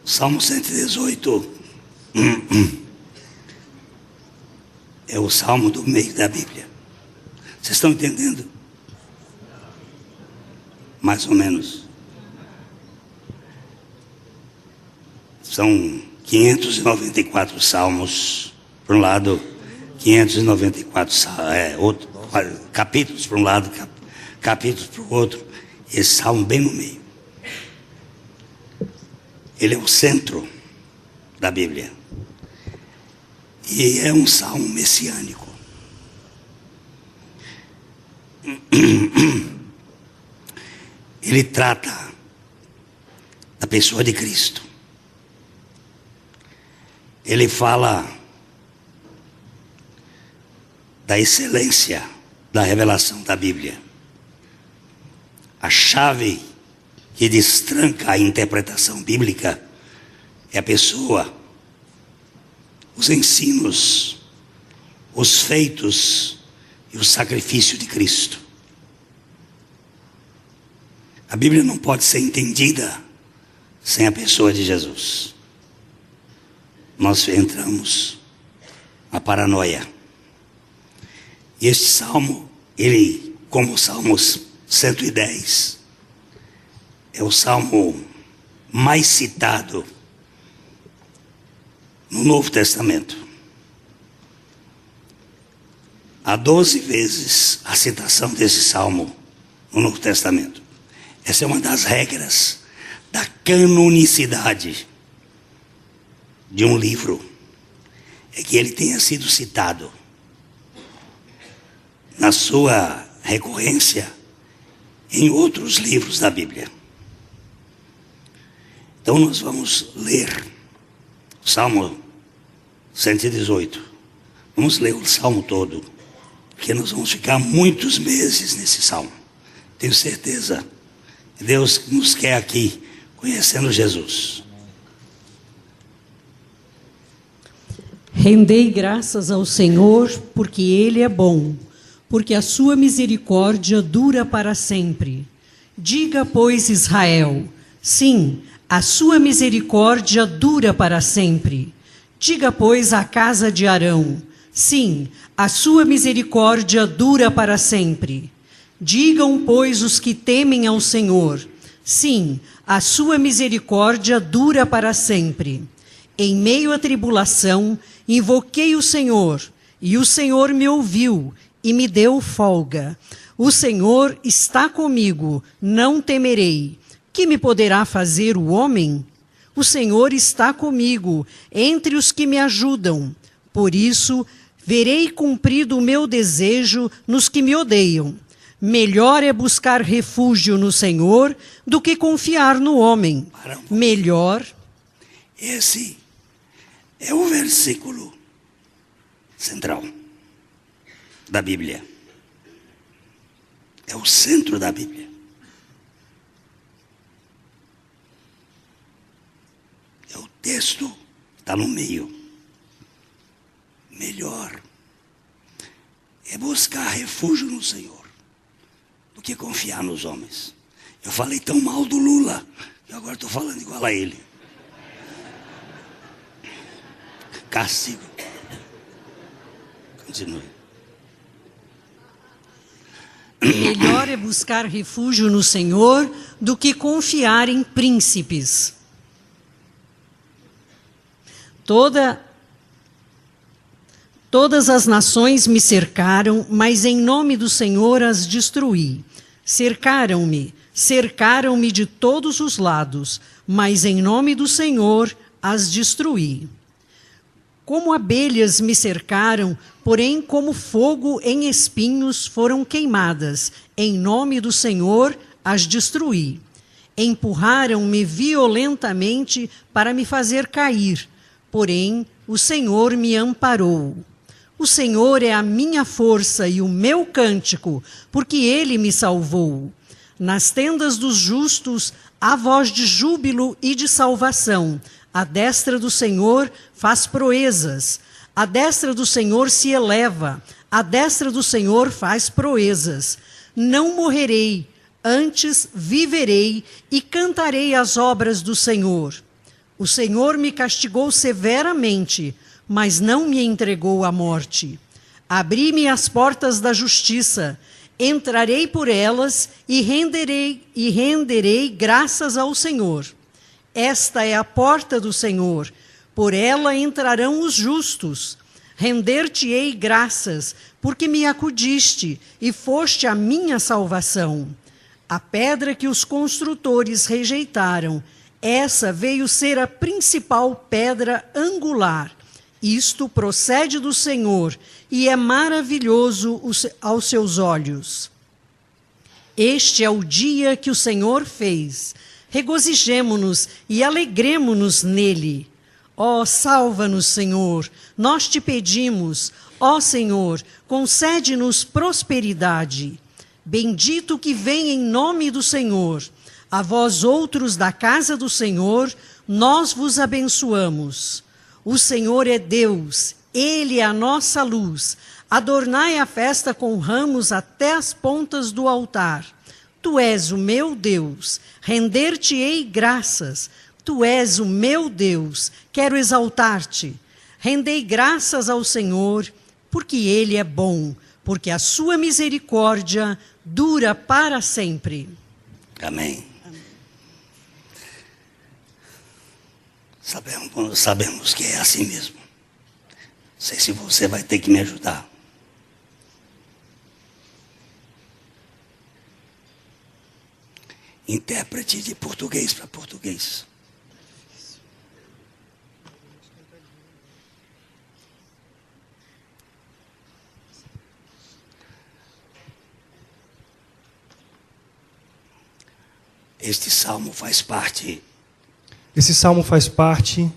Salmo 118 é o salmo do meio da Bíblia. Vocês estão entendendo? Mais ou menos. São 594 salmos, por um lado, 594 capítulos para um lado, capítulos para o outro, e esse salmo bem no meio. Ele é o centro da Bíblia. E é um salmo messiânico. Ele trata da pessoa de Cristo. Ele fala da excelência da revelação da Bíblia. A chave que destranca a interpretação bíblica é a pessoa, os ensinos, os feitos e o sacrifício de Cristo. A Bíblia não pode ser entendida sem a pessoa de Jesus. Nós entramos na paranoia. E este salmo, ele, como o Salmo 110, é o salmo mais citado no Novo Testamento. Há 12 vezes a citação desse salmo no Novo Testamento. Essa é uma das regras da canonicidade de um livro, é que ele tenha sido citado na sua recorrência em outros livros da Bíblia. Então nós vamos ler o Salmo 118. Vamos ler o Salmo todo, porque nós vamos ficar muitos meses nesse Salmo. Tenho certeza que Deus nos quer aqui, conhecendo Jesus. Rendei graças ao Senhor, porque Ele é bom, porque a sua misericórdia dura para sempre. Diga, pois, Israel, sim, a sua misericórdia dura para sempre. Diga, pois, a casa de Arão, sim, a sua misericórdia dura para sempre. Digam, pois, os que temem ao Senhor, sim, a sua misericórdia dura para sempre. Em meio à tribulação, invoquei o Senhor, e o Senhor me ouviu e me deu folga. O Senhor está comigo, não temerei. Que me poderá fazer o homem? O Senhor está comigo, entre os que me ajudam. Por isso, verei cumprido o meu desejo nos que me odeiam. Melhor é buscar refúgio no Senhor do que confiar no homem. Melhor. Esse é o versículo central da Bíblia. É o centro da Bíblia. É o texto que está no meio. Melhor é buscar refúgio no Senhor do que confiar nos homens. Eu falei tão mal do Lula, e agora estou falando igual a ele. Castigo. Continue. Melhor é buscar refúgio no Senhor do que confiar em príncipes. Todas as nações me cercaram, mas em nome do Senhor as destruí. Cercaram-me de todos os lados, mas em nome do Senhor as destruí. Como abelhas me cercaram, porém como fogo em espinhos foram queimadas. Em nome do Senhor as destruí. Empurraram-me violentamente para me fazer cair, porém o Senhor me amparou. O Senhor é a minha força e o meu cântico, porque Ele me salvou. Nas tendas dos justos há voz de júbilo e de salvação. A destra do Senhor faz proezas. A destra do Senhor se eleva. A destra do Senhor faz proezas. Não morrerei, antes viverei e cantarei as obras do Senhor. O Senhor me castigou severamente, mas não me entregou à morte. Abri-me as portas da justiça, entrarei por elas e renderei graças ao Senhor. Esta é a porta do Senhor, por ela entrarão os justos. Render-te-ei graças, porque me acudiste e foste a minha salvação. A pedra que os construtores rejeitaram, essa veio ser a principal pedra angular. Isto procede do Senhor e é maravilhoso aos seus olhos. Este é o dia que o Senhor fez. Regozijemo-nos e alegremo-nos nele. Ó, salva-nos, Senhor, nós te pedimos. Ó Senhor, concede-nos prosperidade. Bendito que vem em nome do Senhor. A vós outros da casa do Senhor, nós vos abençoamos. O Senhor é Deus, Ele é a nossa luz. Adornai a festa com ramos até as pontas do altar. Tu és o meu Deus, render-te-ei graças. Tu és o meu Deus, quero exaltar-te. Rendei graças ao Senhor, porque Ele é bom, porque a sua misericórdia dura para sempre. Amém. Sabemos que é assim mesmo. Não sei se você vai ter que me ajudar. Intérprete de português para português. Este salmo faz parte. Esse salmo faz parte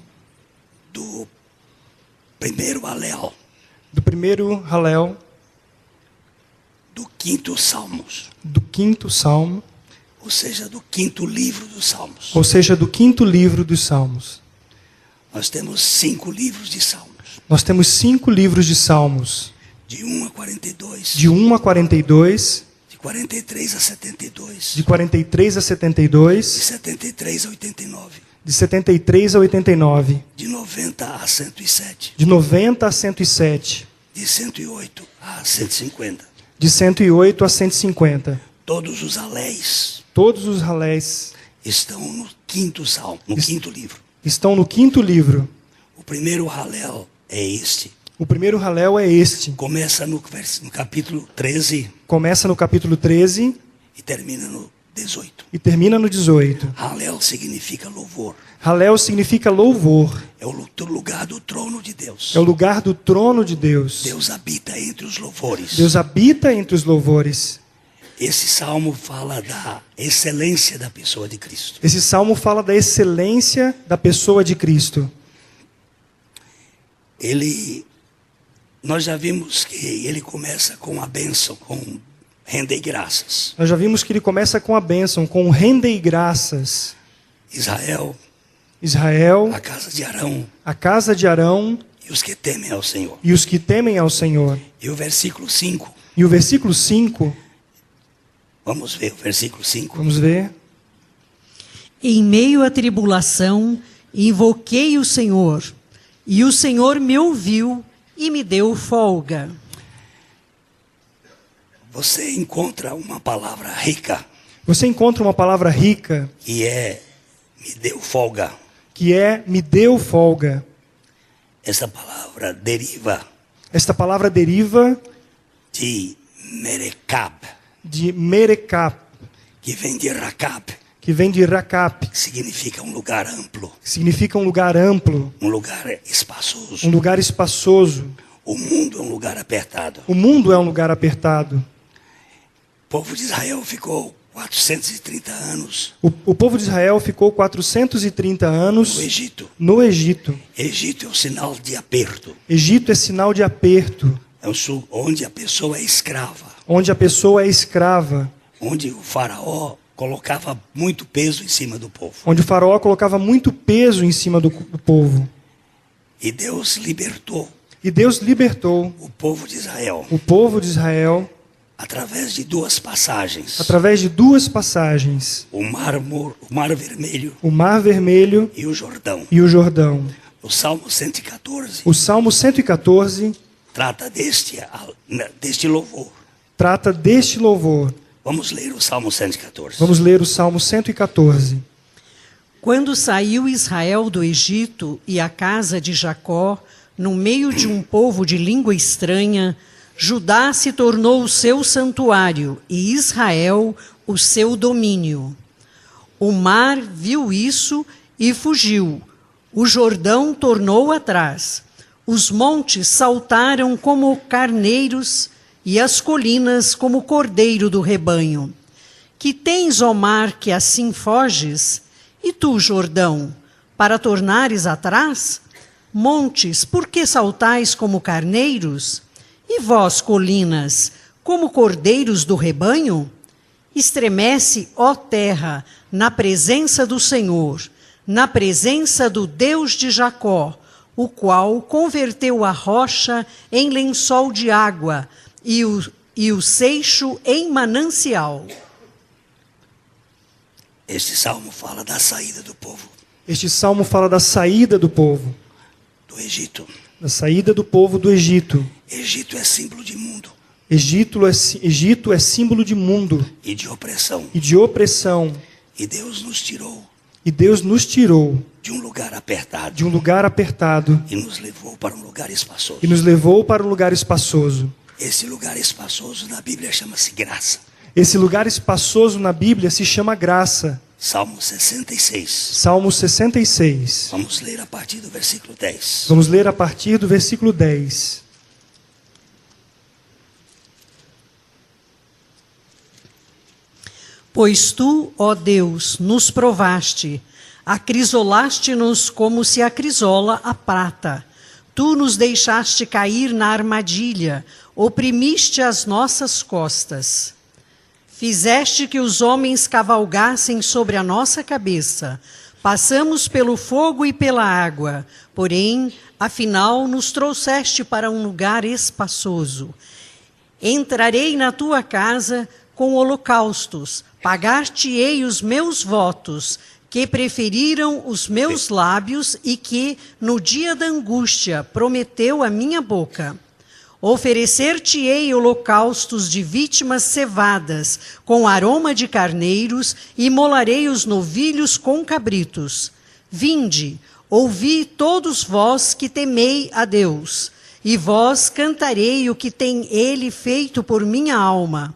Do primeiro Halel. Do primeiro Halel. Do quinto Salmos. Do quinto salmo. Ou seja, do quinto livro dos Salmos. Ou seja, do quinto livro dos Salmos. Nós temos 5 livros de Salmos. Nós temos 5 livros de Salmos. De 1 a 42. De 1 a 42. De 43 a 72. De 43 a 72. De 73 a 89. De 73 a 89. De 90 a 107. De 90 a 107. De 108 a 150. De 108 a 150. Todos os haléis Todos os halés estão no quinto salmo, no quinto livro. estão no quinto livro. O primeiro halel é este. O primeiro Halel é este. Começa no capítulo 13 Começa no capítulo 13 e termina no 18. e termina no 18. Halel significa louvor. Halel significa louvor. É o lugar do trono de Deus. É o lugar do trono de Deus. Deus habita entre os louvores. Deus habita entre os louvores. Esse salmo fala da excelência da pessoa de Cristo. Esse salmo fala da excelência da pessoa de Cristo. Nós já vimos que ele começa com a bênção, com render graças. Nós já vimos que ele começa com a bênção, com rendei graças. Israel, a casa de Arão a casa de Arão e os que temem ao Senhor. e os que temem ao Senhor. E o versículo 5. E o versículo 5, Vamos ver o versículo 5. vamos ver. Em meio à tribulação, invoquei o Senhor, e o Senhor me ouviu e me deu folga. Você encontra uma palavra rica, Você encontra uma palavra rica, que é me deu folga. que é me deu folga. Essa palavra deriva Esta palavra deriva de merekab, de Merekap, que vem de rakab, que vem de Rakap, que significa um lugar amplo, que significa um lugar amplo, um lugar espaçoso. um lugar espaçoso. O mundo é um lugar apertado. O mundo é um lugar apertado. O povo de Israel ficou 430 anos O povo de Israel ficou 430 anos no Egito. no Egito. Egito é o sinal de aperto. Egito é sinal de aperto, É onde a pessoa é escrava. onde a pessoa é escrava, Onde o faraó colocava muito peso em cima do povo. onde o faraó colocava muito peso em cima do povo. E Deus libertou E Deus libertou o povo de Israel o povo de Israel através de duas passagens. Através de duas passagens. O Mar Vermelho O Mar Vermelho e o Jordão. e o Jordão. O Salmo 114 O Salmo 114 trata deste louvor. trata deste louvor. Vamos ler o Salmo 114. Vamos ler o Salmo 114. Quando saiu Israel do Egito e a casa de Jacó, no meio de um povo de língua estranha, Judá se tornou o seu santuário e Israel o seu domínio. O mar viu isso e fugiu. O Jordão tornou atrás. Os montes saltaram como carneiros e as colinas como cordeiro do rebanho. Que tens, ó mar, que assim foges? E tu, Jordão, para tornares atrás? Montes, por que saltais como carneiros? E vós, colinas, como cordeiros do rebanho? Estremece, ó terra, na presença do Senhor, na presença do Deus de Jacó, o qual converteu a rocha em lençol de água e o seixo em manancial. Este salmo fala da saída do povo Este salmo fala da saída do povo. do Egito. Da saída do povo do Egito. Egito é símbolo de mundo Egito é símbolo de mundo e de opressão. e de opressão. E Deus nos tirou E Deus nos tirou de um lugar apertado de um lugar apertado e nos levou para um lugar espaçoso. e nos levou para um lugar espaçoso. Esse lugar espaçoso na Bíblia chama-se graça. Esse lugar espaçoso na Bíblia se chama graça. Salmo 66. Salmo 66. Vamos ler a partir do versículo 10. Vamos ler a partir do versículo 10. Pois tu, ó Deus, nos provaste, acrisolaste-nos como se acrisola a prata. Tu nos deixaste cair na armadilha, oprimiste as nossas costas. Fizeste que os homens cavalgassem sobre a nossa cabeça. Passamos pelo fogo e pela água, porém, afinal, nos trouxeste para um lugar espaçoso. Entrarei na tua casa com holocaustos, pagar-te-ei os meus votos, que preferiram os meus lábios e que, no dia da angústia, prometeu a minha boca. Oferecer-te-ei holocaustos de vítimas cevadas, com aroma de carneiros, e molarei os novilhos com cabritos. Vinde, ouvi todos vós que temei a Deus, e vós cantarei o que tem ele feito por minha alma.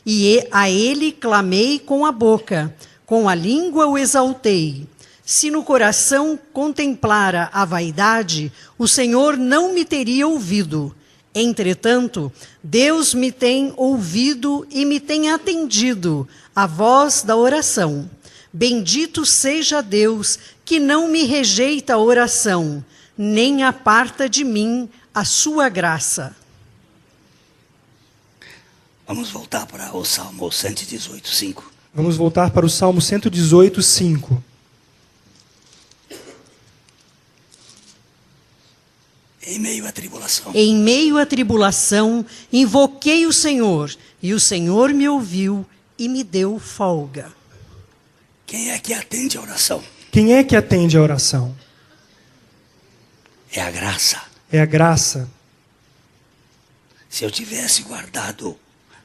E a ele clamei com a boca, com a língua o exaltei. Se no coração contemplara a vaidade, o Senhor não me teria ouvido. Entretanto, Deus me tem ouvido e me tem atendido a voz da oração. Bendito seja Deus, que não me rejeita a oração, nem aparta de mim a sua graça. Vamos voltar para o Salmo 118, 5. Vamos voltar para o Salmo 118, 5. Em meio à tribulação, Em meio à tribulação, invoquei o Senhor, e o Senhor me ouviu e me deu folga. quem é que atende a oração? Quem é que atende a oração? É a graça. É a graça. Se eu tivesse guardado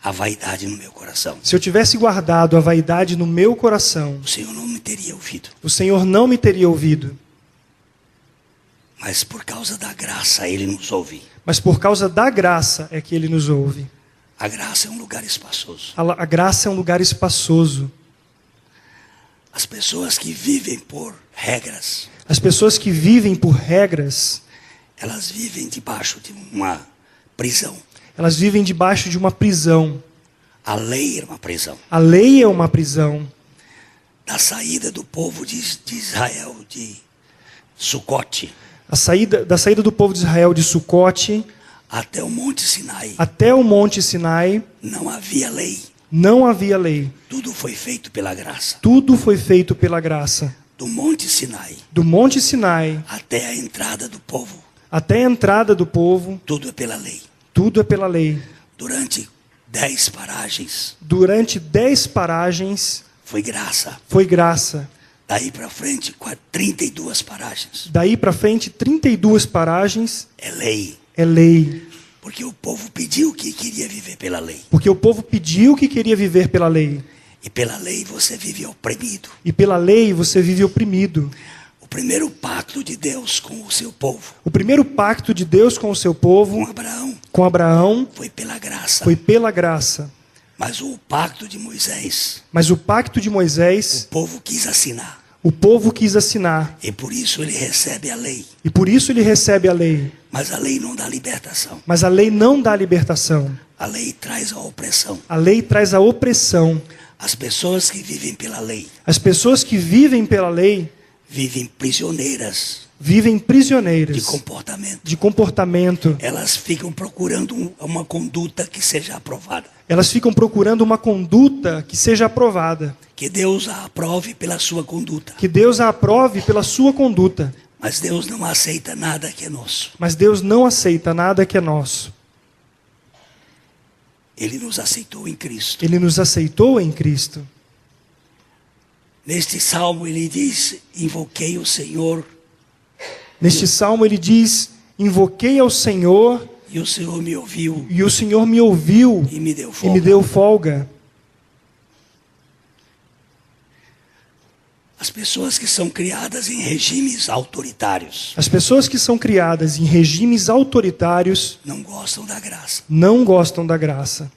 a vaidade no meu coração, Se eu tivesse guardado a vaidade no meu coração, o Senhor não me teria ouvido. o Senhor não me teria ouvido. Mas por causa da graça, Ele nos ouve. Mas por causa da graça é que Ele nos ouve. A graça é um lugar espaçoso. A graça é um lugar espaçoso. As pessoas que vivem por regras, As pessoas que vivem por regras, elas vivem debaixo de uma prisão. elas vivem debaixo de uma prisão. A lei era uma prisão. A lei é uma prisão. Da saída do povo de Israel de Sucote Da saída do povo de Israel de Sucote até o Monte Sinai, até o Monte Sinai, não havia lei. não havia lei. Tudo foi feito pela graça. Tudo foi feito pela graça. Do Monte Sinai Do Monte Sinai até a entrada do povo, até a entrada do povo, tudo é pela lei. tudo é pela lei. Durante 10 paragens Durante 10 paragens foi graça. foi graça. Daí para frente, 32 paragens Daí para frente, 32 paragens é lei. é lei. Porque o povo pediu que queria viver pela lei. Porque o povo pediu que queria viver pela lei. E pela lei você vive oprimido. E pela lei você vive oprimido. O primeiro pacto de Deus com o seu povo, O primeiro pacto de Deus com o seu povo, com Abraão, com Abraão, foi pela graça. foi pela graça. Mas o pacto de Moisés, Mas o pacto de o Moisés, povo quis assinar. o povo quis assinar. E por isso ele recebe a lei. E por isso ele recebe a lei. Mas a lei não dá libertação. Mas a lei não dá libertação. A lei traz a opressão. A lei traz a opressão. As pessoas que vivem pela lei As pessoas que vivem pela lei vivem prisioneiras vivem prisioneiras de comportamento. de comportamento. Elas ficam procurando uma conduta que seja aprovada. Elas ficam procurando uma conduta que seja aprovada. Que Deus a aprove pela sua conduta. Que Deus a aprove pela sua conduta. Mas Deus não aceita nada que é nosso. Mas Deus não aceita nada que é nosso. Ele nos aceitou em Cristo. Ele nos aceitou em Cristo. Neste salmo ele diz: invoquei o Senhor Neste salmo ele diz: invoquei ao Senhor e o Senhor me ouviu e o Senhor me ouviu e me deu e folga. me deu folga. As pessoas que são criadas em regimes autoritários As pessoas que são criadas em regimes autoritários não gostam da graça. não gostam da graça.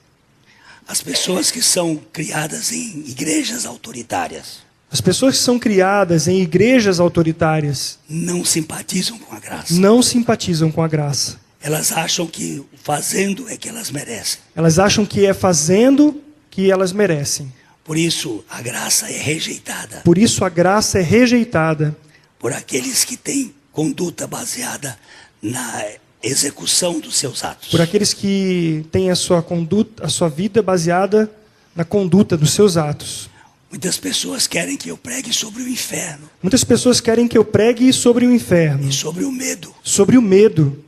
As pessoas que são criadas em igrejas autoritárias As pessoas que são criadas em igrejas autoritárias não simpatizam com a graça. não simpatizam com a graça. Elas acham que fazendo é que elas merecem. Elas acham que é fazendo que elas merecem. Por isso, a graça é rejeitada Por isso a graça é rejeitada por aqueles que têm conduta baseada na execução dos seus atos. por aqueles que têm a sua conduta, a sua vida baseada na conduta dos seus atos. Muitas pessoas querem que eu pregue sobre o inferno Muitas pessoas querem que eu pregue sobre o inferno, e sobre o medo. sobre o medo.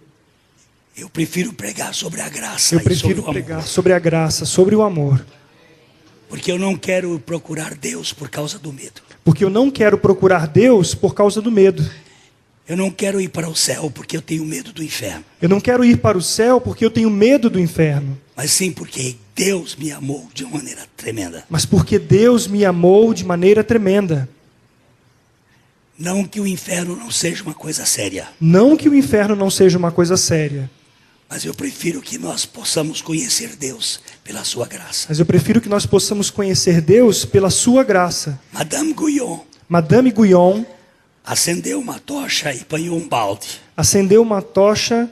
Eu prefiro pregar sobre a graça Eu e sobre prefiro o amor. pregar sobre a graça, sobre o amor. Porque eu não quero procurar Deus por causa do medo. Porque eu não quero procurar Deus por causa do medo. Eu não quero ir para o céu porque eu tenho medo do inferno. Eu não quero ir para o céu porque eu tenho medo do inferno. Mas sim porque Deus me amou de uma maneira tremenda. Mas porque Deus me amou de maneira tremenda. Não que o inferno não seja uma coisa séria. Não que o inferno não seja uma coisa séria. Mas eu prefiro que nós possamos conhecer Deus pela sua graça. Mas eu prefiro que nós possamos conhecer Deus pela sua graça. Madame Guyon Madame Guyon acendeu uma tocha e apanhou um balde. acendeu uma tocha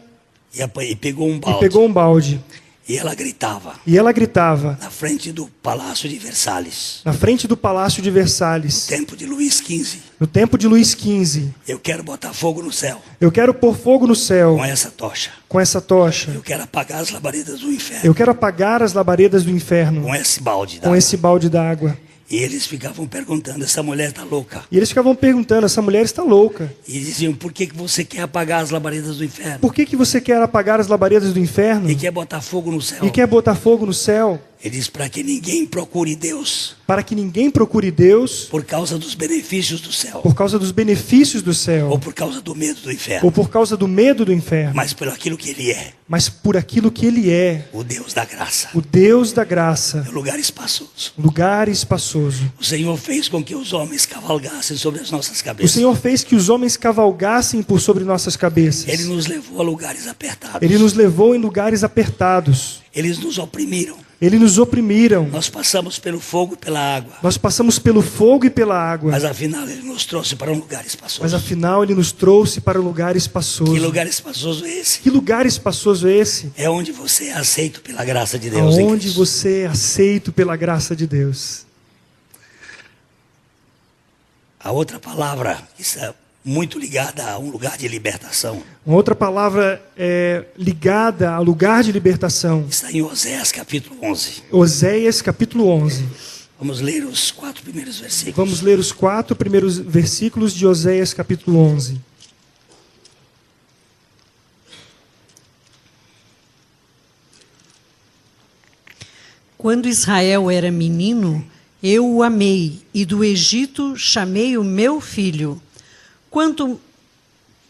E pegou um e balde. pegou um balde. E ela gritava E ela gritava na frente do Palácio de Versalhes. na frente do Palácio de Versalhes, Tempo de Luís XV. no tempo de Luís XV. Eu quero botar fogo no céu Eu quero pôr fogo no céu com essa tocha. com essa tocha. Eu quero apagar as labaredas do inferno Eu quero apagar as labaredas do inferno com esse balde com d'água. esse balde d'água. E eles ficavam perguntando: essa mulher está louca? E eles ficavam perguntando: essa mulher está louca. E diziam: por que você quer apagar as labaredas do inferno? Por que você quer apagar as labaredas do inferno E quer botar fogo no céu? e quer botar fogo no céu? Ele diz: para que ninguém procure Deus Para que ninguém procure Deus por causa dos benefícios do céu, por causa dos benefícios do ou céu por causa do medo do ou inferno, por causa do medo do inferno, mas por aquilo que Ele é, mas por aquilo que Ele é, o Deus da graça, o Deus da graça, o lugar espaçoso. lugar espaçoso. O Senhor fez com que os homens cavalgassem sobre as nossas O cabeças. Senhor fez que os homens cavalgassem por sobre nossas cabeças. Ele nos levou a lugares apertados. Ele nos levou em lugares apertados. Eles nos oprimiram. Eles nos oprimiram. Nós passamos pelo fogo e pela água. Nós passamos pelo fogo e pela água. Mas afinal Ele nos trouxe para um lugar espaçoso. Mas afinal Ele nos trouxe para um lugar espaçoso. Que lugar espaçoso é esse? Que lugar espaçoso é esse? É onde você é aceito pela graça de Deus. em Aonde Cristo. você é aceito pela graça de Deus. A outra palavra que está muito ligada a um lugar de libertação Uma outra palavra ligada ao lugar de libertação. está em Oséias capítulo 11. Oséias capítulo 11. Vamos ler os 4 primeiros versículos. Vamos ler os 4 primeiros versículos de Oséias capítulo 11. quando Israel era menino, eu o amei, e do Egito chamei o meu filho.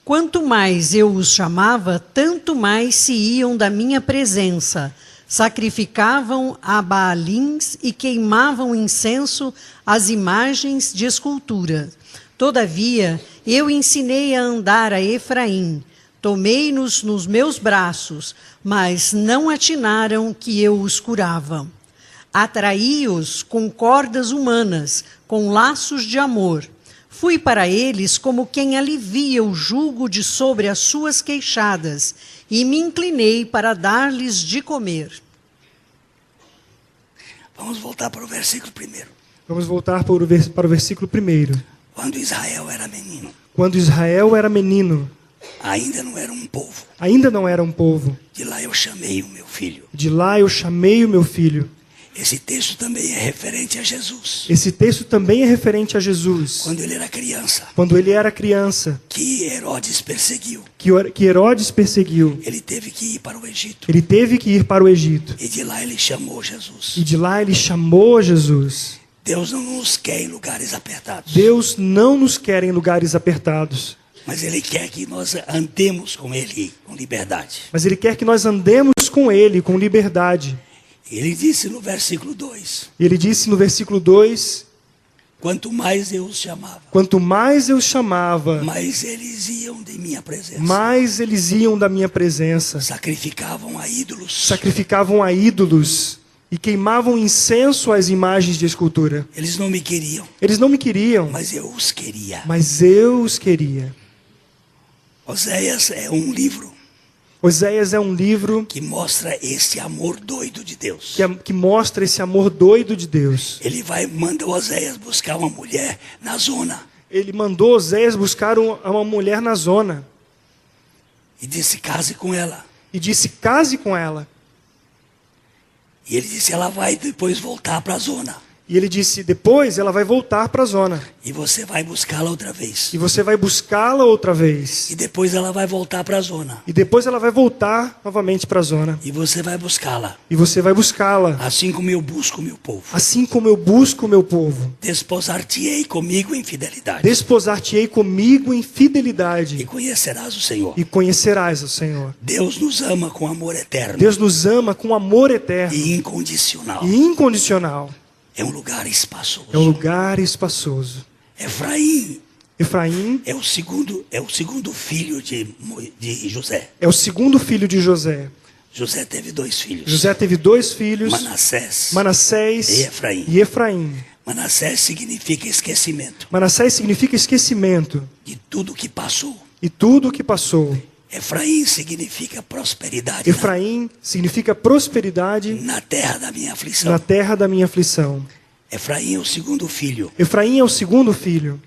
Quanto mais eu os chamava, tanto mais se iam da minha presença. Sacrificavam a Baalins e queimavam incenso às imagens de escultura. Todavia, eu ensinei a andar a Efraim, tomei-nos nos meus braços, mas não atinaram que eu os curava. Atraí-os com cordas humanas, com laços de amor. Fui para eles como quem alivia o jugo de sobre as suas queixadas, e me inclinei para dar-lhes de comer. Vamos voltar para o versículo 1. Vamos voltar para o versículo 1. Quando Israel era menino, Quando Israel era menino, ainda não era um povo. ainda não era um povo. De lá eu chamei o meu filho. De lá eu chamei o meu filho. Esse texto também é referente a Jesus. Esse texto também é referente a Jesus. Quando ele era criança, Quando ele era criança, que Herodes perseguiu, que Herodes perseguiu, ele teve que ir para o Egito. ele teve que ir para o Egito. E de lá ele chamou Jesus. E de lá ele chamou Jesus. Deus não nos quer em lugares apertados. Deus não nos quer em lugares apertados, Mas ele quer que nós andemos com ele com liberdade. mas ele quer que nós andemos com ele com liberdade. Ele disse no versículo 2: E ele disse no versículo 2: quanto mais eu os chamava, quanto mais eu chamava, mais eles iam de minha presença. mais eles iam da minha presença. Sacrificavam a ídolos. Sacrificavam a ídolos e queimavam incenso às imagens de escultura. Eles não me queriam, Eles não me queriam, mas eu os queria. mas eu os queria. Oséias é um livro Oséias é um livro que mostra esse amor doido de Deus. que mostra esse amor doido de Deus. Ele manda Oséias buscar uma mulher na zona. Ele mandou Oséias buscar uma mulher na zona E disse, case com ela. e disse: case com ela. E ele disse, ela vai depois voltar para a zona. E ele disse: depois ela vai voltar para a zona. E você vai buscá-la outra vez. E você vai buscá-la outra vez. E depois ela vai voltar para a zona. E depois ela vai voltar novamente para a zona. E você vai buscá-la. E você vai buscá-la. Assim como eu busco o meu povo. Assim como eu busco o meu povo. Desposar-te-ei comigo em fidelidade. Desposar-te-ei comigo em E fidelidade. conhecerás o Senhor. E conhecerás o Senhor. Deus nos ama com amor eterno. Deus nos ama com amor eterno E incondicional. e incondicional. É um lugar espaçoso. É um lugar espaçoso. Efraim Efraim é o segundo filho de José. é o segundo filho de José. José teve 2 filhos. José teve 2 filhos, Manassés Manassés e Efraim. e Efraim. Manassés significa esquecimento Manassés significa esquecimento de tudo que passou. e tudo o que passou. Efraim significa prosperidade Efraim significa prosperidade na terra da minha aflição. na terra da minha aflição. Efraim é o segundo filho. Efraim é o segundo filho.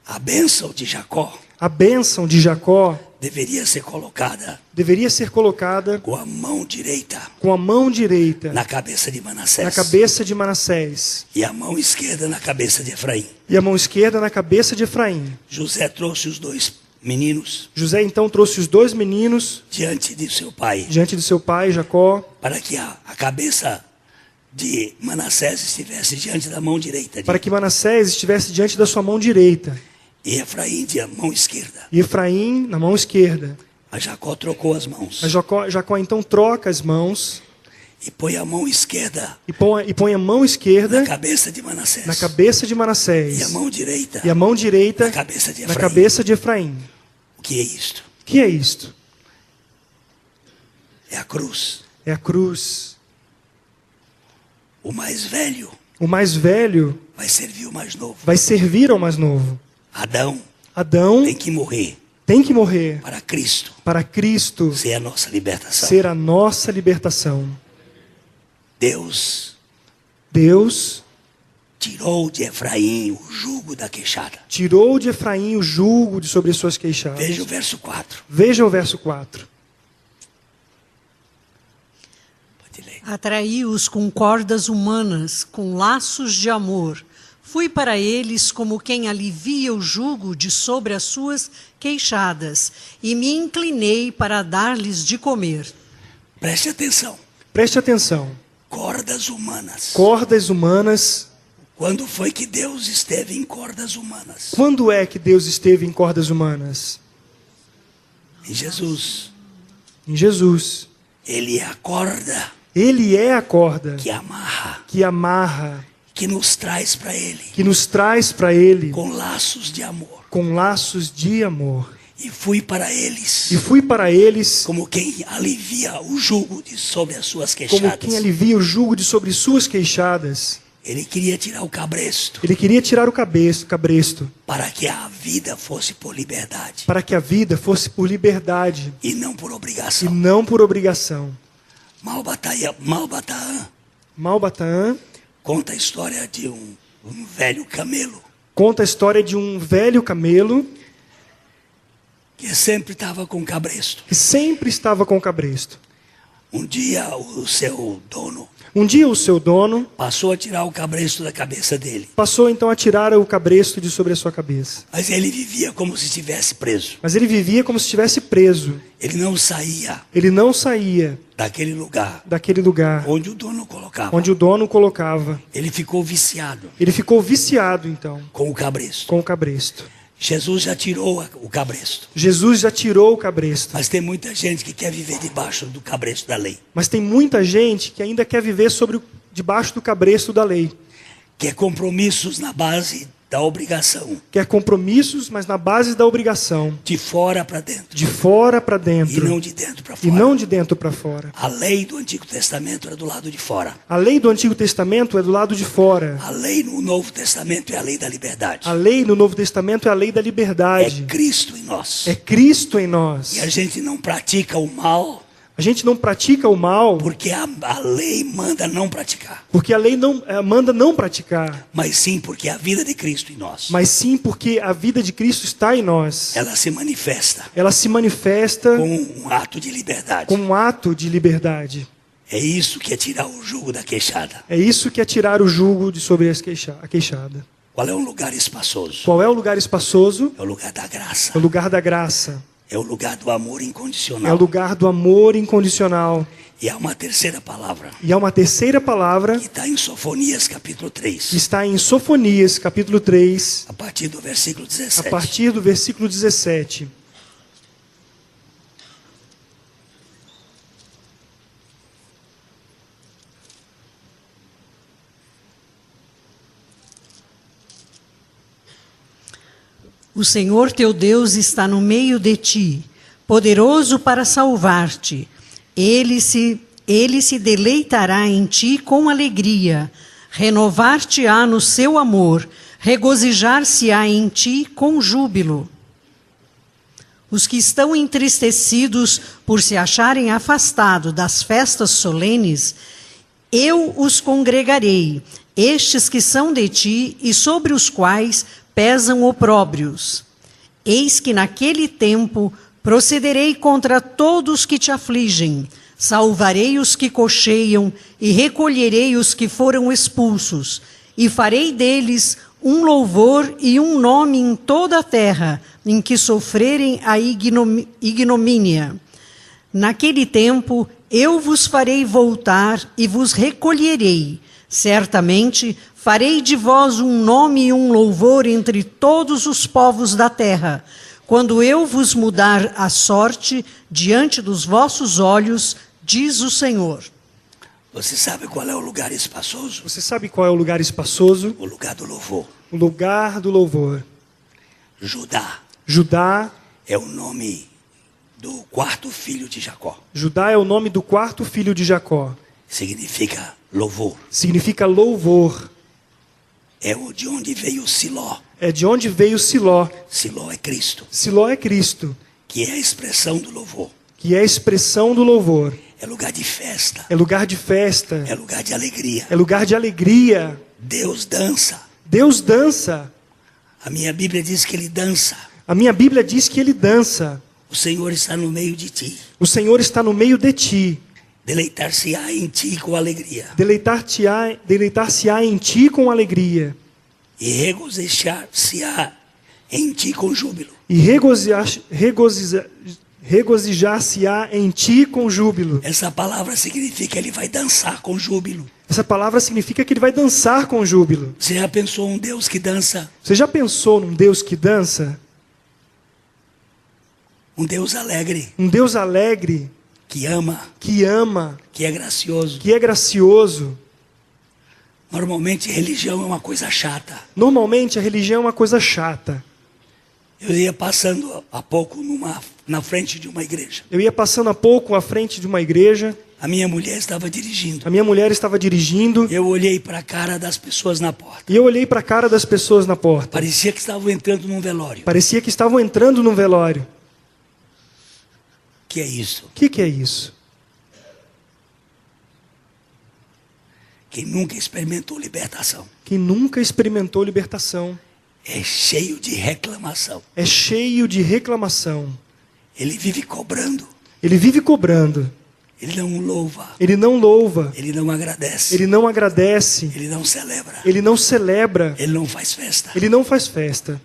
A bênção de Jacó A bênção de Jacó deveria ser colocada deveria ser colocada com a mão direita com a mão direita na cabeça de Manassés na cabeça de Manassés e a mão esquerda na cabeça de Efraim. e a mão esquerda na cabeça de Efraim. José trouxe os 2 meninos José então trouxe os 2 meninos diante de seu pai diante de seu pai Jacó, para que a cabeça de Manassés estivesse diante da mão direita para que Manassés estivesse diante da sua mão direita e Efraim de mão esquerda. e Efraim na mão esquerda. A Jacó trocou as mãos A Jacó então troca as mãos e põe a mão esquerda e põe a mão esquerda na cabeça de Manassés na cabeça de Manassés e a mão direita e a mão direita na cabeça de na Efraim. cabeça de Efraim. O que é isto? O que é isto? É a cruz. É a cruz. O mais velho O mais velho vai servir o mais novo. vai servir ao mais novo. Adão Adão tem que morrer tem que morrer para Cristo para Cristo ser a nossa libertação. ser a nossa libertação. Deus Deus tirou de Efraim o jugo da queixada. tirou de Efraim o jugo de sobre suas queixadas. Veja o verso 4. Veja o verso 4. Pode ler. Atraí-os com cordas humanas, com laços de amor. Fui para eles como quem alivia o jugo de sobre as suas queixadas, e me inclinei para dar-lhes de comer. Preste atenção. Preste atenção. cordas humanas. Cordas humanas. Quando foi que Deus esteve em cordas humanas? Quando é que Deus esteve em cordas humanas? Em Jesus. Em Jesus. Ele é a corda Ele é a corda que amarra, que que nos traz para Ele, que nos traz para Ele com laços de amor. com laços de amor. E fui para eles, E fui para eles como quem alivia o jugo de sobre as suas como queixadas. quem alivia o jugo de sobre suas queixadas. Ele queria tirar o cabresto Ele queria tirar o cabresto para que a vida fosse por liberdade para que a vida fosse por liberdade e não por e obrigação. não por obrigação. Malbataã Malbataã conta a história de um velho camelo conta a história de um velho camelo que sempre estava com cabresto. que sempre estava com cabresto. Um dia o seu dono Um dia o seu dono passou a tirar o cabresto da cabeça dele, passou então a tirar o cabresto de sobre a sua cabeça. mas ele vivia como se estivesse preso. Mas ele vivia como se estivesse preso. Ele não saía Ele não saía daquele lugar daquele lugar onde o dono colocava. onde o dono colocava. Ele ficou viciado Ele ficou viciado então com o cabresto. com o cabresto. Jesus já tirou o cabresto, Jesus já tirou o cabresto. mas tem muita gente que quer viver debaixo do cabresto da lei. Mas tem muita gente que ainda quer viver debaixo do cabresto da lei. Quer compromissos na base da obrigação, Quer compromissos, mas na base da obrigação. de fora para dentro De fora para e dentro. não de dentro para E fora. não de dentro para fora. A lei do Antigo Testamento era do lado de fora. A lei do Antigo Testamento é do lado de fora. A lei no Novo Testamento é a lei da liberdade. A lei no Novo Testamento é a lei da É liberdade. Cristo em nós. É Cristo em nós. E a gente não pratica o mal A gente não pratica o mal porque a lei manda não praticar, porque a lei não manda não praticar, mas sim porque a vida de Cristo em nós, mas sim porque a vida de Cristo está em nós. ela se manifesta Ela se manifesta como um ato de liberdade. como um ato de liberdade. É isso que é tirar o jugo da queixada. É isso que é tirar o jugo de sobre a queixada. Qual é um lugar espaçoso? Qual é o lugar espaçoso? É o lugar da graça. É o lugar da graça. É o lugar do amor É o incondicional. lugar do amor incondicional. E há uma terceira palavra E há uma terceira palavra que está em Sofonias capítulo que 3, está em Sofonias, capítulo 3, a partir do versículo a 17. partir do versículo 17. O Senhor teu Deus está no meio de ti, poderoso para salvar-te. Ele se deleitará em ti com alegria, renovar-te-á no seu amor, regozijar-se-á em ti com júbilo. Os que estão entristecidos por se acharem afastados das festas solenes, eu os congregarei, estes que são de ti e sobre os quais pesam opróbrios. Eis que naquele tempo procederei contra todos que te afligem, salvarei os que cocheiam e recolherei os que foram expulsos, e farei deles um louvor e um nome em toda a terra, em que sofrerem a ignomínia. Naquele tempo eu vos farei voltar e vos recolherei. Certamente farei de vós um nome e um louvor entre todos os povos da terra, quando eu vos mudar a sorte diante dos vossos olhos, diz o Senhor. Você sabe qual é o lugar espaçoso? Você sabe qual é o lugar espaçoso? O lugar do louvor. O lugar do louvor. Judá Judá. é o nome do quarto filho de Jacó. Judá é o nome do quarto filho de Jacó. Significa louvor. Significa louvor. É de onde veio Siló. É de onde veio Siló. Siló é Cristo, Siló é Cristo, que é a expressão do louvor. que é a expressão do louvor. É lugar de festa. É lugar de festa. É lugar de alegria. É lugar de alegria. Deus dança. Deus dança. A minha Bíblia diz que Ele dança. A minha Bíblia diz que ele dança. O Senhor está no meio de ti. O Senhor está no meio de ti. Deleitar-se-á em ti com alegria. Deleitar-se-á em ti com alegria. E regozijar-se-á em ti com júbilo. E Regozijar-se-á em ti com júbilo. Essa palavra significa ele vai dançar com júbilo. Essa palavra significa que ele vai dançar com júbilo. Você já pensou um Deus que dança? Você já pensou num Deus que dança? Um Deus alegre, Um Deus alegre, que ama, que é gracioso. é gracioso. Normalmente religião é uma coisa chata. Normalmente a religião é uma coisa chata. Eu ia passando há pouco na frente de uma igreja. Eu ia passando há pouco à frente de uma igreja. A minha mulher estava dirigindo. A minha mulher estava dirigindo. Eu olhei para a cara das pessoas na porta. E eu olhei para a cara das pessoas na porta. Parecia que estavam entrando num velório. Parecia que estavam entrando num velório. Que é isso? O que é isso? Quem nunca experimentou libertação Quem nunca experimentou libertação é cheio de reclamação. é cheio de reclamação. Ele vive cobrando. Ele vive cobrando. Ele não louva. Ele não louva. Ele não agradece. Ele não agradece. Ele não celebra. Ele não celebra. Ele não faz festa. Ele não faz festa.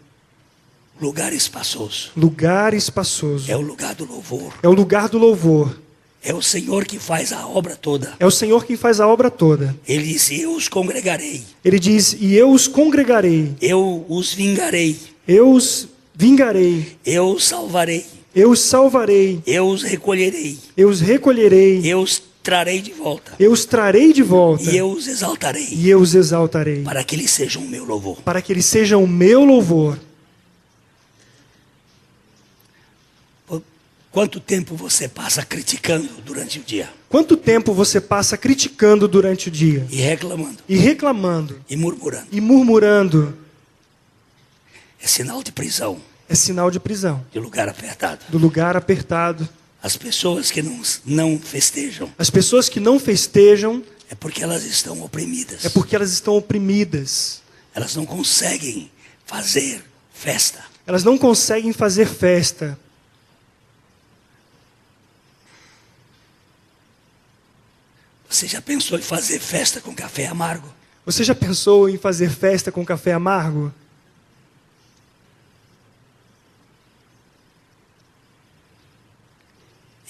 Lugar espaçoso. Lugar espaçoso. É o lugar do louvor. É o lugar do louvor. É o Senhor que faz a obra toda. É o Senhor quem faz a obra toda. Ele disse: eu os congregarei. Ele diz: e eu os congregarei. Eu os vingarei. Eu os vingarei. Eu os salvarei. Eu os salvarei. Eu os recolherei. Eu os recolherei. Eu os trarei de volta. Eu os trarei de volta. E eu os exaltarei. E eu os exaltarei. Para que eles sejam o meu louvor. Para que eles sejam o meu louvor. Quanto tempo você passa criticando durante o dia? Quanto tempo você passa criticando durante o dia? E reclamando. E reclamando. E murmurando. E murmurando. É sinal de prisão. É sinal de prisão. De lugar apertado. Do lugar apertado. As pessoas que não festejam. As pessoas que não festejam. É porque elas estão oprimidas. É porque elas estão oprimidas. Elas não conseguem fazer festa. Elas não conseguem fazer festa. Você já pensou em fazer festa com café amargo? Você já pensou em fazer festa com café amargo?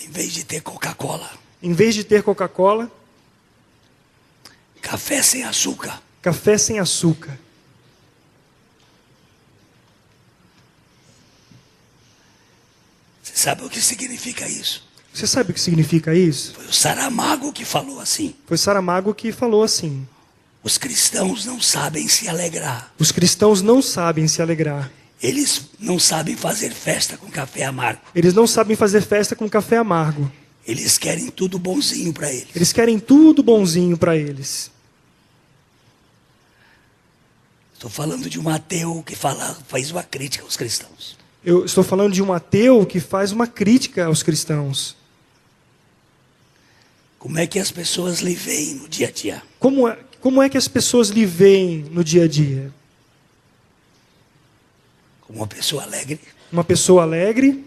Em vez de ter Coca-Cola. Em vez de ter Coca-Cola, café sem açúcar. Café sem açúcar. Você sabe o que significa isso? Você sabe o que significa isso? Foi o Saramago que falou assim. Foi Saramago que falou assim. Os cristãos não sabem se alegrar. Os cristãos não sabem se alegrar. Eles não sabem fazer festa com café amargo. Eles não sabem fazer festa com café amargo. Eles querem tudo bonzinho para eles. Eles querem tudo bonzinho para eles. Estou falando de um ateu que faz uma crítica aos cristãos. Eu estou falando de um ateu que faz uma crítica aos cristãos. Como é que as pessoas lhe veem no dia a dia? Como é que as pessoas lhe veem no dia a dia? Como uma pessoa alegre. Uma pessoa alegre.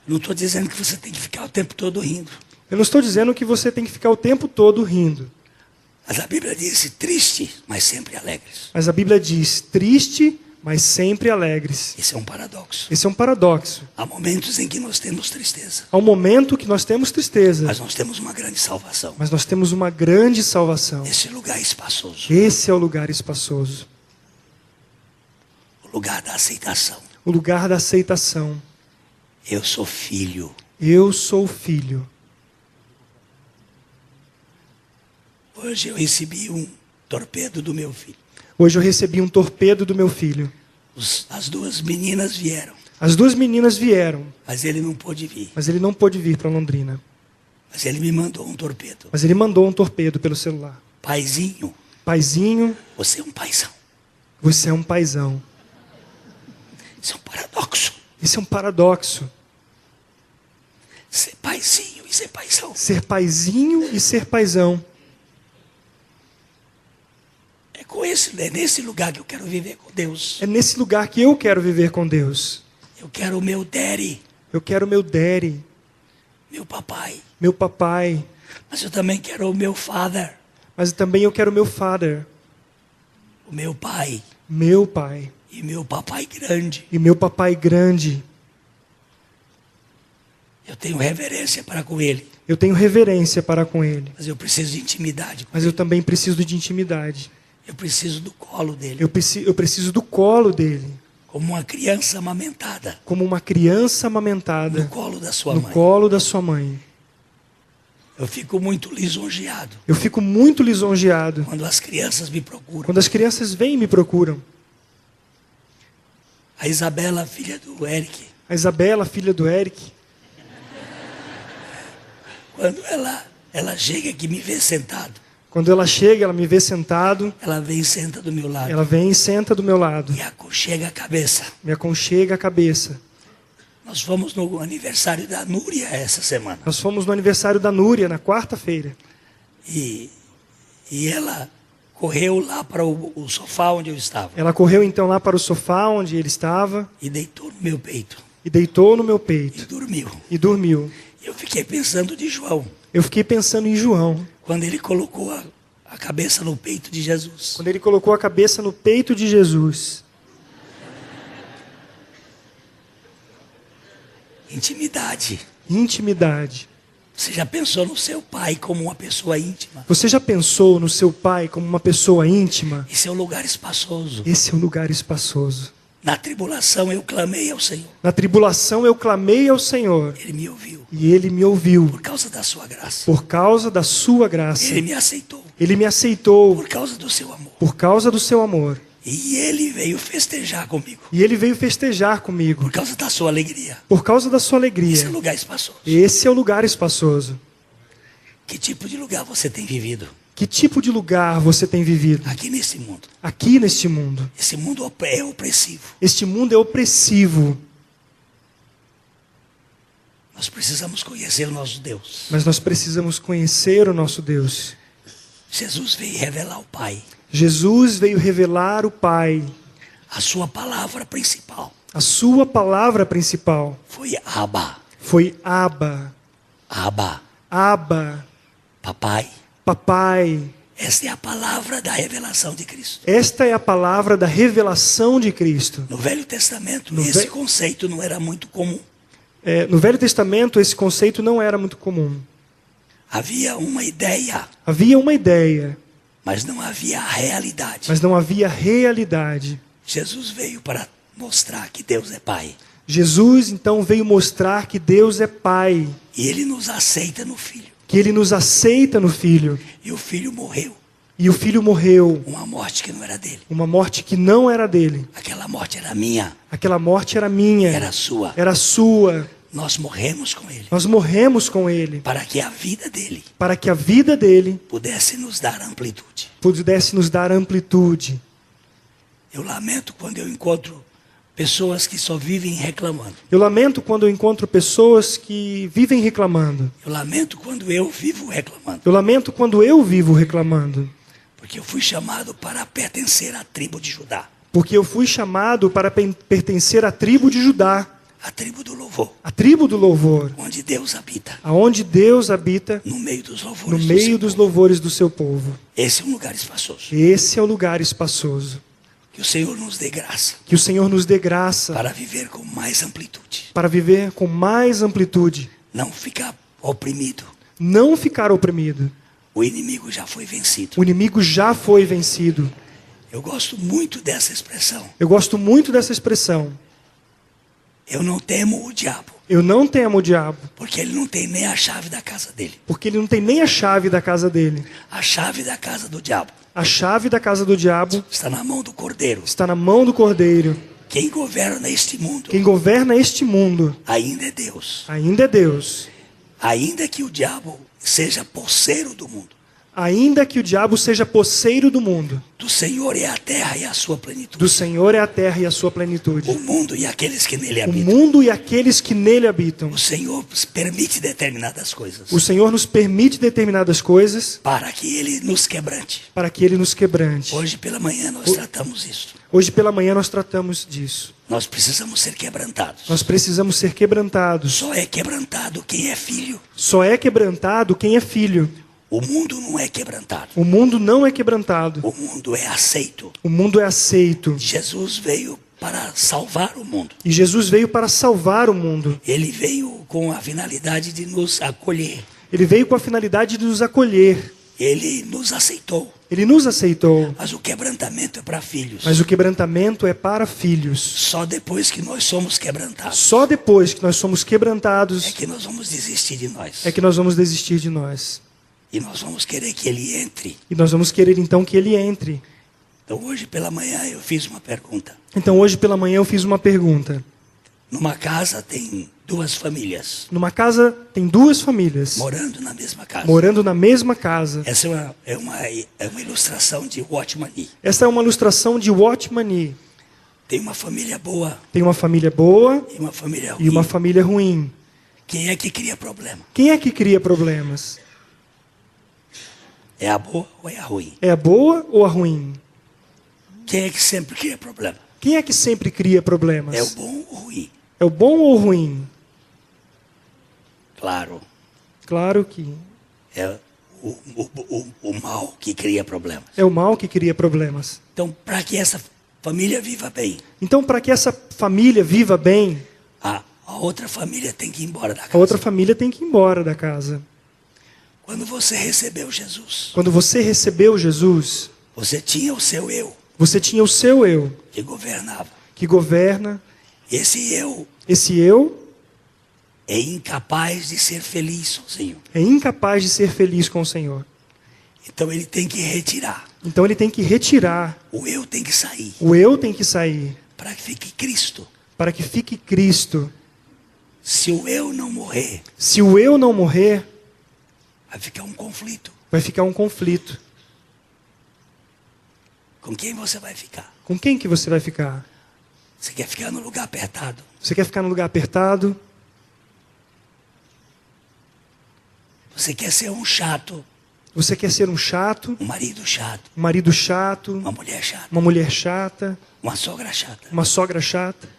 Não estou dizendo que você tem que ficar o tempo todo rindo. Eu não estou dizendo que você tem que ficar o tempo todo rindo. Mas a Bíblia diz triste, mas sempre alegres. Mas a Bíblia diz triste, mas sempre alegres. Esse é um paradoxo. Esse é um paradoxo. Há momentos em que nós temos tristeza. Há um momento que nós temos tristeza. Mas nós temos uma grande salvação. Mas nós temos uma grande salvação. Esse lugar espaçoso. Esse é o lugar espaçoso. O lugar da aceitação. O lugar da aceitação. Eu sou filho. Eu sou filho. Hoje eu recebi um torpedo do meu filho. Hoje eu recebi um torpedo do meu filho. As duas meninas vieram. As duas meninas vieram. Mas ele não pôde vir. Mas ele não pôde vir para Londrina. Mas ele me mandou um torpedo. Mas ele mandou um torpedo pelo celular. Paizinho. Paizinho. Você é um paizão. Você é um paizão. Isso é um paradoxo. Isso é um paradoxo. Ser paizinho e ser paizão. Ser paizinho e ser paizão. É nesse lugar que eu quero viver com Deus. É nesse lugar que eu quero viver com Deus. Eu quero o meu daddy. Eu quero o meu daddy. Meu papai. Meu papai. Mas eu também quero o meu father. Mas também eu quero o meu father. O meu pai. Meu pai. e meu papai grande. e meu papai grande. Eu tenho reverência para com ele, Eu tenho reverência para com ele, mas eu preciso de intimidade. mas eu também preciso de intimidade. Eu preciso do colo dele, Eu preciso do colo dele, como uma criança amamentada como uma criança amamentada no colo da sua no mãe. colo da sua mãe. Eu fico muito lisonjeado Eu fico muito lisonjeado quando as crianças me procuram. quando as crianças vêm e me procuram. A Isabela, filha do Eric, A Isabela, filha do Eric, quando ela chega aqui e me vê sentado, quando ela chega, ela me vê sentado, ela vem e senta do meu lado ela vem e senta do meu lado, e aconchega a cabeça. me aconchega a cabeça. Nós fomos no aniversário da Núria essa semana. Nós fomos no aniversário da Núria, na quarta-feira. E ela correu lá para o sofá onde eu estava Ela correu então lá para o sofá onde ele estava e deitou no meu peito e deitou no meu e peito dormiu. e dormiu. Eu fiquei pensando de João, Eu fiquei pensando em João, quando ele colocou a cabeça no peito de Jesus. quando ele colocou a cabeça no peito de Jesus. Intimidade. Intimidade. Você já pensou no seu pai como uma pessoa íntima? Você já pensou no seu pai como uma pessoa íntima? Esse é um lugar espaçoso. Esse é um lugar espaçoso. Na tribulação eu clamei ao Senhor. Na tribulação eu clamei ao Senhor Ele me ouviu. e Ele me ouviu. Por causa da sua graça. Por causa da sua graça, Ele me aceitou. Ele me aceitou Por causa do seu amor. por causa do seu amor. E ele veio festejar comigo. E Ele veio festejar comigo Por causa da sua alegria. por causa da sua Esse é alegria. um lugar espaçoso. Esse é o lugar espaçoso. Que tipo de lugar você tem vivido Que tipo de lugar você tem vivido aqui nesse mundo? aqui neste mundo? Esse mundo é opressivo. Este mundo é opressivo, Nós precisamos conhecer o nosso Deus. mas nós precisamos conhecer o nosso Deus. Jesus veio revelar o Pai. Jesus veio revelar o Pai. A sua palavra principal A sua palavra principal foi Abba. foi Abba. Abba. Abba, Papai. papai. Esta é a palavra da revelação de Cristo. Esta é a palavra da revelação de Cristo. No Velho Testamento, No esse Ve- conceito não era muito comum. No Velho Testamento, esse conceito não era muito comum. Havia uma ideia, Havia uma ideia, mas não havia a realidade. mas não havia realidade. Jesus veio para mostrar que Deus é Pai. Jesus, então, veio mostrar que Deus é Pai, E Ele nos aceita no Filho. que Ele nos aceita no Filho. E o Filho morreu. E o Filho morreu, Uma morte que não era dele. uma morte que não era dele. Aquela morte era minha, Aquela morte era minha, era sua. era sua. Nós morremos com Ele. Nós morremos com Ele, Para que a vida dele para que a vida dele pudesse nos dar amplitude. pudesse nos dar amplitude. Eu lamento quando eu encontro pessoas que só vivem reclamando. Eu lamento quando eu encontro pessoas que vivem reclamando. Eu lamento quando eu vivo reclamando. Eu lamento quando eu vivo reclamando. Porque eu fui chamado para pertencer à tribo de Judá. Porque eu fui chamado para pertencer à tribo de Judá, A tribo do louvor. a tribo do louvor, Onde Deus habita. aonde Deus habita No meio dos louvores no do meio seu dos povo. louvores do seu povo. Esse é um lugar espaçoso. Esse é o lugar espaçoso. Que o Senhor nos dê graça Que o Senhor nos dê graça para viver com mais amplitude. para viver com mais amplitude, Não ficar oprimido. não ficar oprimido. O inimigo já foi vencido. O inimigo já foi vencido. Eu gosto muito dessa expressão. Eu gosto muito dessa expressão. Eu não temo o diabo, Eu não temo o diabo, porque ele não tem nem a chave da casa dele. porque ele não tem nem a chave da casa dele. A chave da casa do diabo A chave da casa do diabo está na mão do Cordeiro. está na mão do Cordeiro. Quem governa este mundo Quem governa este mundo ainda é Deus. ainda é Deus. Ainda que o diabo seja posseiro do mundo, Ainda que o diabo seja posseiro do mundo, do Senhor é a terra e a sua plenitude. do Senhor é a terra e a sua plenitude. O mundo e aqueles que nele O habitam. mundo e aqueles que nele habitam. O Senhor permite determinadas coisas O Senhor nos permite determinadas coisas para que ele nos quebrante. para que ele nos quebrante. Hoje pela manhã nós tratamos isso. Hoje pela manhã nós tratamos disso. Nós precisamos ser quebrantados. Nós precisamos ser quebrantados. Só é quebrantado quem é filho. Só é quebrantado quem é filho. O mundo não é quebrantado. O mundo não é quebrantado. O mundo é aceito. O mundo é aceito. Jesus veio para salvar o mundo. E Jesus veio para salvar o mundo. Ele veio com a finalidade de nos acolher. Ele veio com a finalidade de nos acolher. Ele nos aceitou. Ele nos aceitou. Mas o quebrantamento é para filhos. Mas o quebrantamento é para filhos. Só depois que nós somos quebrantados Só depois que nós somos quebrantados é que nós vamos desistir de nós. é que nós vamos desistir de nós. E nós vamos querer que ele entre. E nós vamos querer então que ele entre. Então hoje pela manhã eu fiz uma pergunta. Então hoje pela manhã eu fiz uma pergunta. Numa casa tem 2 famílias Numa casa tem 2 famílias morando na mesma casa. morando na mesma casa. Essa é uma ilustração de Watchman Nee. Essa é uma ilustração de Watchman Nee. Tem uma família boa Tem uma família boa e uma família ruim. e uma família ruim. Quem é que cria problema? Quem é que cria problemas? É a boa ou é a ruim? É a boa ou a ruim? Quem é que sempre cria problema? Quem é que sempre cria problemas? É o bom ou o ruim? É o bom ou o ruim? Claro, Claro que é o mal que cria problemas. é o mal que cria problemas. Então, para que essa família viva bem, Então, para que essa família viva bem, a outra família tem que ir embora da a casa. outra família tem que ir embora da casa. Quando você recebeu Jesus, Quando você recebeu Jesus, você tinha o seu eu você tinha o seu eu, que governava. que governa. Esse eu Esse eu é incapaz de ser feliz sozinho. é incapaz de ser feliz com o Senhor. Então ele tem que retirar. Então ele tem que retirar. O eu tem que sair O eu tem que sair para que fique Cristo. para que fique Cristo. Se o eu não morrer, Se o eu não morrer, vai ficar um conflito. vai ficar um conflito. Com quem você vai ficar? Com quem que você vai ficar? Você quer ficar no lugar apertado? Você quer ficar no lugar apertado? Você quer ser um chato, Você quer ser um chato, um marido chato, um marido chato, uma mulher chata, uma mulher chata, uma sogra chata, uma sogra chata,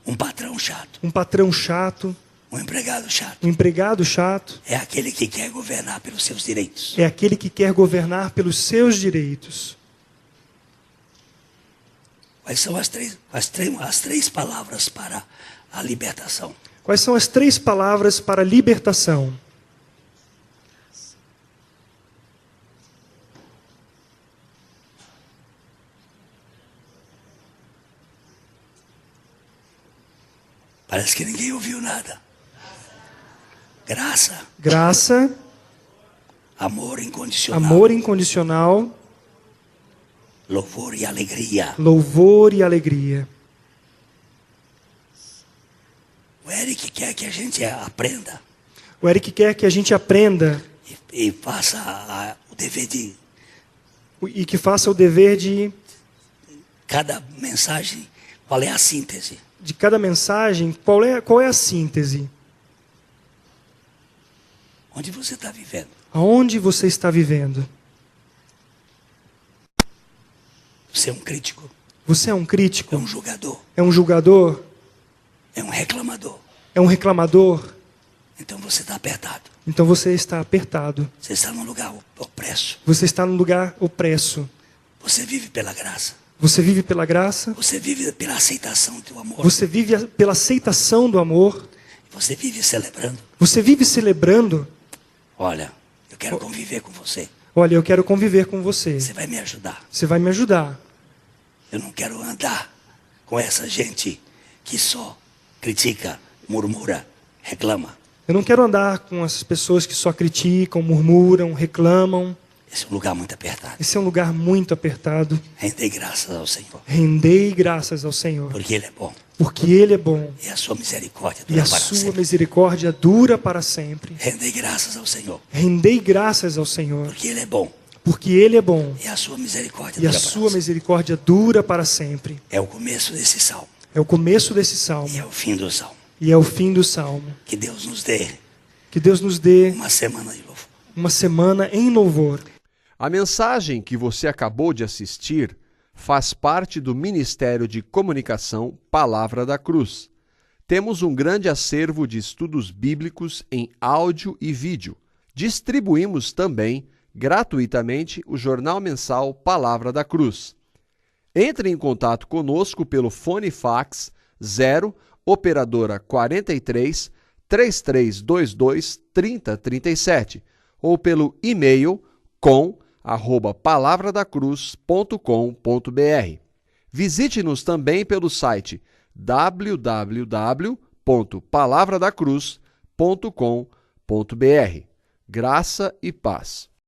um patrão chato, um patrão chato, um empregado chato? um empregado chato? É aquele que quer governar pelos seus direitos. É aquele que quer governar pelos seus direitos. Quais são as três palavras para a libertação? Quais são as 3 palavras para libertação? Parece que ninguém ouviu nada. Graça, Graça, amor incondicional, amor incondicional, louvor e alegria. louvor e alegria. O Eric quer que a gente aprenda O Eric quer que a gente aprenda e faça o dever de e que faça o dever de cada mensagem. Qual é a síntese? cada mensagem, qual é a síntese? Onde você está vivendo? Aonde você está vivendo? Você é um crítico? Você é um É crítico? um julgador? É um julgador? É um reclamador? É um reclamador? Então você está apertado. Então você está apertado. Você está num lugar opresso. Você está num lugar opresso. Você vive pela graça. Você vive pela graça. Você vive pela aceitação do amor. Você vive pela aceitação do amor. Você vive celebrando. Você vive celebrando. Olha, eu quero conviver com você. Olha, eu quero conviver com você. Você vai me ajudar. Você vai me ajudar. Eu não quero andar com essa gente que só critica, murmura, reclama. Eu não quero andar com essas pessoas que só criticam, murmuram, reclamam. Esse é um lugar muito apertado. Esse é um lugar muito apertado. Rendei graças ao Senhor, Rendei graças ao Senhor, porque Ele é bom. porque Ele é bom E a sua misericórdia e dura a para sua sempre. misericórdia dura para sempre. Rendei graças ao Senhor, Rendei graças ao Senhor, porque Ele é bom. porque Ele é bom E a sua misericórdia e a dura para sua sempre. misericórdia dura para sempre. É o começo desse salmo É o começo desse e salmo é o fim do salmo. e é o fim do salmo. Que Deus nos dê Que Deus nos dê uma semana de louvor. uma semana em louvor. A mensagem que você acabou de assistir faz parte do Ministério de Comunicação Palavra da Cruz. Temos um grande acervo de estudos bíblicos em áudio e vídeo. Distribuímos também, gratuitamente, o jornal mensal Palavra da Cruz. Entre em contato conosco pelo fone fax 0 operadora 43 3322 3037 ou pelo e-mail com@palavradacruz.com.br. Visite-nos também pelo site www.palavradacruz.com.br. Graça e paz.